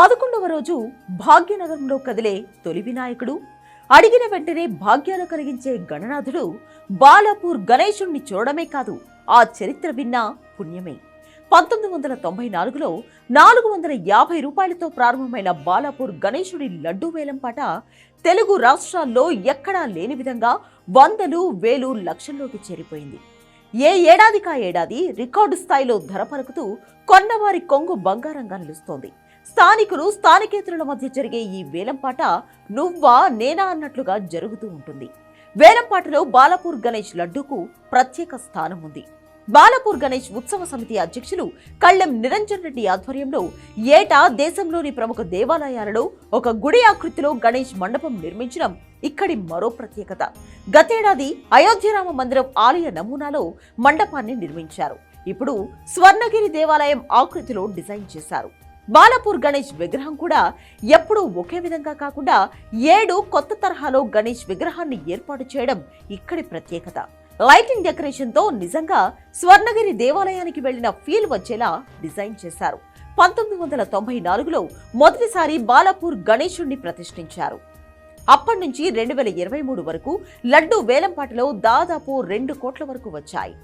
11వ రోజు భాగ్యనగరంలో కదిలే తొలి వినాయకుడు, అడిగిన వెంటనే భాగ్యాలు కలిగించే గణనాథుడు బాలాపూర్ గణేశుణ్ణి చూడడమే కాదు, ఆ చరిత్ర విన్నా పుణ్యమే. 1994లో 450 రూపాయలతో ప్రారంభమైన బాలాపూర్ గణేశుడి లడ్డూ వేలంపాట తెలుగు రాష్ట్రాల్లో ఎక్కడా లేని విధంగా వందలు, వేలు, లక్షల్లోకి చేరిపోయింది. ఏ ఏడాదికా ఏడాది రికార్డు స్థాయిలో ధర పలుకుతూ కొన్నవారి కొంగు బంగారంగా నిలుస్తోంది. స్థానికులు, స్థానికేతరుల మధ్య జరిగే ఈ వేలంపాట నువ్వా నేనా అన్నట్లుగా జరుగుతూ ఉంటుంది. వేలంపాటలో బాలాపూర్ గణేష్ లడ్డూకు ప్రత్యేక స్థానం ఉంది. బాలాపూర్ గణేష్ ఉత్సవ సమితి అధ్యక్షులు కళ్ళెం నిరంజన్ రెడ్డి ఆధ్వర్యంలో ఏటా దేశంలోని ప్రముఖ దేవాలయాలలో ఒక గుడి ఆకృతిలో గణేష్ మండపం నిర్మించడం ఇక్కడి మరో ప్రత్యేకత. గతేడాది అయోధ్యరామ మందిరం ఆలయ నమూనాలో మండపాన్ని నిర్మించారు. ఇప్పుడు స్వర్ణగిరి దేవాలయం ఆకృతిలో డిజైన్ చేశారు. బాలాపూర్ గణేష్ విగ్రహం కూడా ఎప్పుడూ ఒకే విధంగా కాకుండా 7 కొత్త తరహాలో గణేష్ విగ్రహాన్ని ఏర్పాటు చేయడం ఇక్కడి ప్రత్యేకత. లైటింగ్ డెకరేషన్ తో నిజంగా స్వర్ణగిరి దేవాలయానికి వెళ్లిన ఫీల్ వచ్చేలా డిజైన్ చేశారు. 1994లో మొదటిసారి బాలాపూర్ గణేశుణ్ణి ప్రతిష్ఠించారు. అప్పటి నుంచి 2023 వరకు లడ్డూ వేలంపాటలో దాదాపు 2 కోట్ల వరకు వచ్చాయి.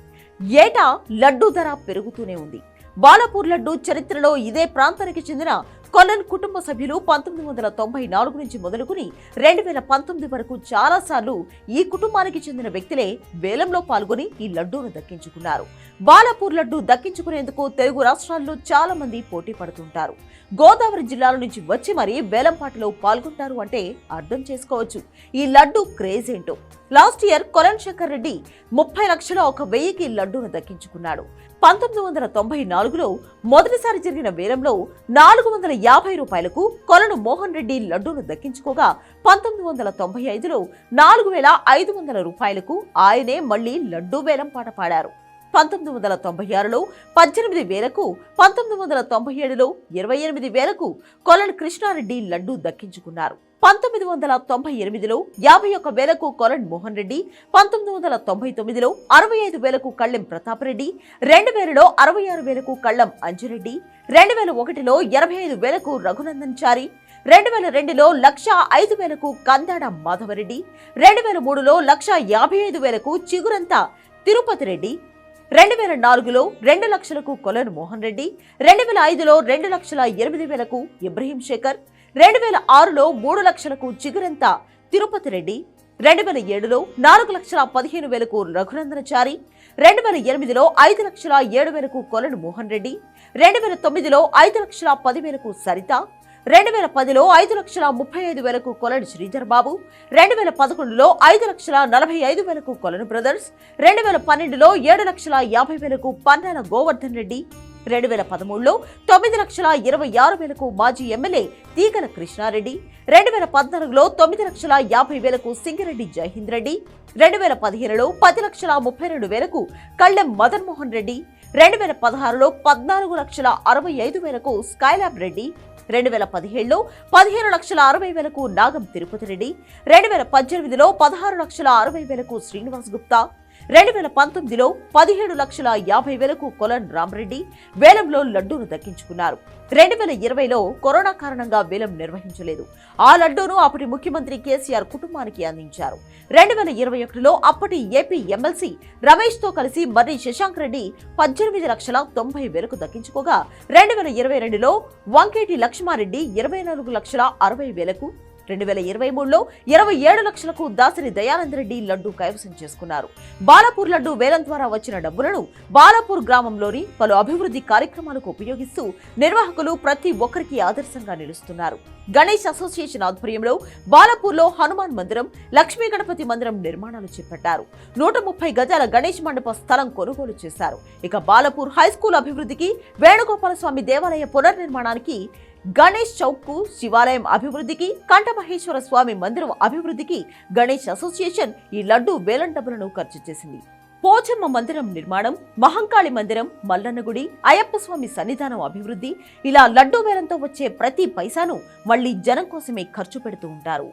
ఏటా లడ్డూ ధర పెరుగుతూనే ఉంది. బాలాపూర్ లడ్డూ చరిత్రలో ఇదే ప్రాంతానికి చెందిన కొలన్ కుటుంబ సభ్యులు 1994 నుంచి మొదలుకుని 2019 వరకు చాలాసార్లు ఈ కుటుంబానికి చెందిన వ్యక్తులే వేలంలో పాల్గొని ఈ లడ్డూను దక్కించుకున్నారు. బాలాపూర్ లడ్డూ దక్కించుకునేందుకు తెలుగు రాష్ట్రాల్లో చాలా మంది పోటీ పడుతుంటారు. గోదావరి జిల్లాల నుంచి వచ్చి మరీ వేలంపాటలో పాల్గొంటారు అంటే అర్థం చేసుకోవచ్చు ఈ లడ్డూ క్రేజ్ ఏంటో. లాస్ట్ ఇయర్ కొలన్ శంకర్ రెడ్డి 30 లక్షల 1,000కి లడ్డూను దక్కించుకున్నాడు. 1994లో మొదటిసారి జరిగిన వేలంలో 450 రూపాయలకు కొలను మోహన్ రెడ్డి లడ్డూను దక్కించుకోగా 1995లో 4,500 రూపాయలకు ఆయనే మళ్లీ లడ్డూ వేలం పాట పాడారు. 1996లో 18,000కు, 1997లో 28,000కు కొలన్ కృష్ణారెడ్డి లడ్డూ దక్కించుకున్నారు. 1998లో 51,000కు కొలన్ మోహన్ రెడ్డి, 1999లో 65,000కు కళ్ళెం ప్రతాప్ రెడ్డి, 2000లో 66,000కు కళ్ళం అంజిరెడ్డి, 2001లో 85,000కు రఘునందన్ చారి, 2002లో 1,05,000కు కందాడ మాధవరెడ్డి, 2003లో 1,55,000కు చిగురంత తిరుపతి రెడ్డి, 2004లో 2 లక్షలకు కొలన్ మోహన్ రెడ్డి, 2005లో 2,08,000కు ఇబ్రహీం శేఖర్, 2006లో 3 లక్షలకు చిగురంత తిరుపతి రెడ్డి, 2007లో 4,15,000కు రఘునందనచారి, 2008లో 5,07,000కు కొలన్ మోహన్ రెడ్డి, 2009లో 5,10,000కు సరిత, 2010లో 5,35,000కు కొలన్ శ్రీధర్ బాబు, 2011లో 5,45,000కు కొలన్ బ్రదర్స్, 2012లో 7,50,000కు పన్నాల గోవర్ధన్ రెడ్డి, 2013లో 9,26,000కు మాజీ ఎమ్మెల్యే తీగల కృష్ణారెడ్డి, 2014లో 9,50,000కు సింగిరెడ్డి జయహింద్ రెడ్డి, 2015లో 10,32,000కు కళ్ళెం మదన్ మోహన్ రెడ్డి, 2016లో 14,65,000కు స్కైలాబ్ రెడ్డి, 2017లో 15,60,000కు నాగం తిరుపతి రెడ్డి, 2018లో 16,60,000కు శ్రీనివాస్ గుప్తా, 2019లో 17,50,000కు కొలన్ రామరెడ్డి వేలంలో లడ్డూను దక్కించుకున్నారు. 2020లో కరోనా కారణంగా వేలం నిర్వహించలేదు. ఆ లడ్డూను అప్పటి ముఖ్యమంత్రి కేసీఆర్ కుటుంబానికి అందించారు. 2021లో అప్పటి ఏపీ ఎమ్మెల్సీ రమేష్ తో కలిసి మర్రి శశాంక్ రెడ్డి 18,90,000కు దక్కించుకోగా 2022లో వంకేటి లక్ష్మారెడ్డి 24,60,000కు, 2023లో 27 లక్షలకు దాసరి దయానంద్ రెడ్డి లడ్డూ కైవసం చేసుకున్నారు. బాలాపూర్ లడ్డూ వేలం ద్వారా వచ్చిన డబ్బులను బాలాపూర్ గ్రామంలోని పలు అభివృద్ధి కార్యక్రమాలకు ఉపయోగిస్తూ నిర్వాహకులు ప్రతి ఒక్కరికి ఆదర్శంగా నిలుస్తున్నారు. గణేష్ అసోసియేషన్ ఆధ్వర్యంలో బాలాపూర్లో హనుమాన్ మందిరం, లక్ష్మీ గణపతి మందిరం నిర్మాణాలు చేపట్టారు. 130 గజాల గణేష్ మండప స్థలం కొనుగోలు చేశారు. ఇక బాలాపూర్ హైస్కూల్ అభివృద్ధికి, వేణుగోపాలస్వామి దేవాలయ పునర్నిర్మాణానికి, గణేష్ చౌక్ కు, శివాలయం అభివృద్ధికి, కంఠమహేశ్వర స్వామి మందిరం అభివృద్ధికి గణేష్ అసోసియేషన్ ఈ లడ్డూ వేలం డబ్బులను ఖర్చు చేసింది. పోచమ్మ మందిరం నిర్మాణం, మహంకాళి మందిరం, మల్లన్న గుడి, అయ్యప్ప స్వామి సన్నిధానం అభివృద్ధి, ఇలా లడ్డూ వేలంతో వచ్చే ప్రతి పైసాను మళ్లీ జనం కోసమే ఖర్చు పెడుతూ ఉంటారు.